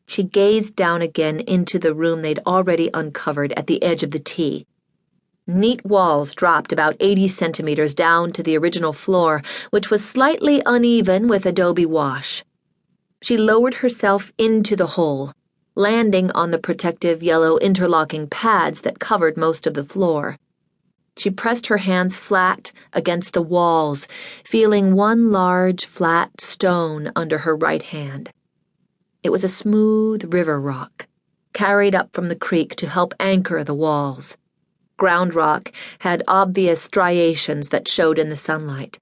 She gazed down again into the room they'd already uncovered at the edge of the T. Neat walls dropped about 80 centimeters down to the original floor, which was slightly uneven with adobe wash. She lowered herself into the hole, landing on the protective yellow interlocking pads that covered most of the floor. She pressed her hands flat against the walls, feeling one large, flat stone under her right hand. It was a smooth river rock, carried up from the creek to help anchor the walls. Ground rock had obvious striations that showed in the sunlight.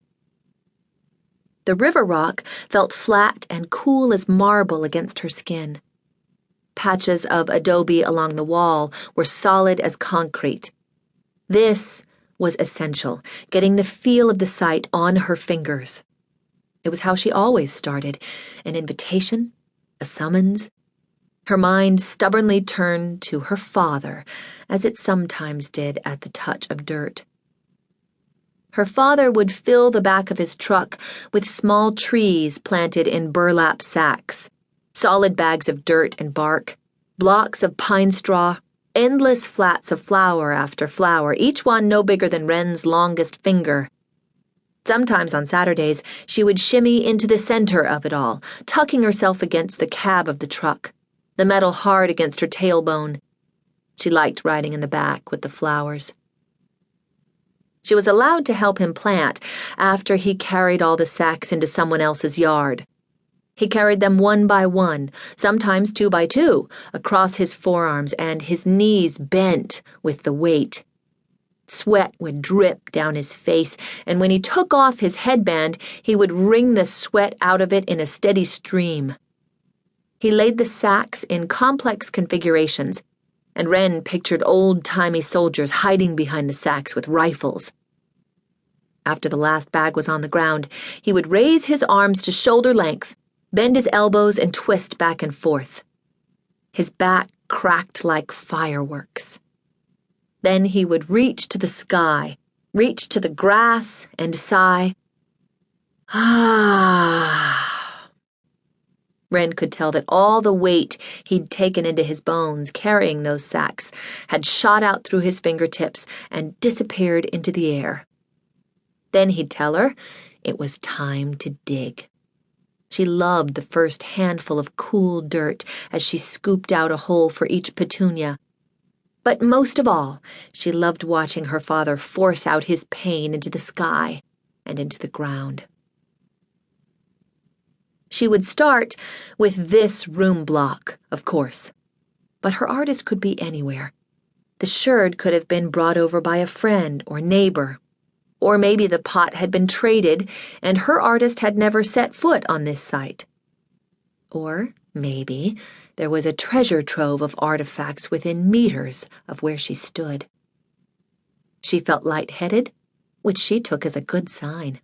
The river rock felt flat and cool as marble against her skin. Patches of adobe along the wall were solid as concrete. This was essential, getting the feel of the site on her fingers. It was how she always started, an invitation, a summons. Her mind stubbornly turned to her father, as it sometimes did at the touch of dirt. Her father would fill the back of his truck with small trees planted in burlap sacks, solid bags of dirt and bark, blocks of pine straw, endless flats of flower after flower, each one no bigger than Wren's longest finger. Sometimes on Saturdays, she would shimmy into the center of it all, tucking herself against the cab of the truck, the metal hard against her tailbone. She liked riding in the back with the flowers. She was allowed to help him plant after he carried all the sacks into someone else's yard. He carried them one by one, sometimes 2 by 2, across his forearms, and his knees bent with the weight. Sweat would drip down his face, and when he took off his headband, he would wring the sweat out of it in a steady stream. He laid the sacks in complex configurations, and Wren pictured old-timey soldiers hiding behind the sacks with rifles. After the last bag was on the ground, he would raise his arms to shoulder length, bend his elbows, and twist back and forth. His back cracked like fireworks. Then he would reach to the sky, reach to the grass, and sigh, "Ah." Wren could tell that all the weight he'd taken into his bones carrying those sacks had shot out through his fingertips and disappeared into the air. Then he'd tell her it was time to dig. She loved the first handful of cool dirt as she scooped out a hole for each petunia. But most of all, she loved watching her father force out his pain into the sky and into the ground. She would start with this room block, of course. But her artist could be anywhere. The sherd could have been brought over by a friend or neighbor. Or maybe the pot had been traded and her artist had never set foot on this site. Or maybe there was a treasure trove of artifacts within meters of where she stood. She felt lightheaded, which she took as a good sign.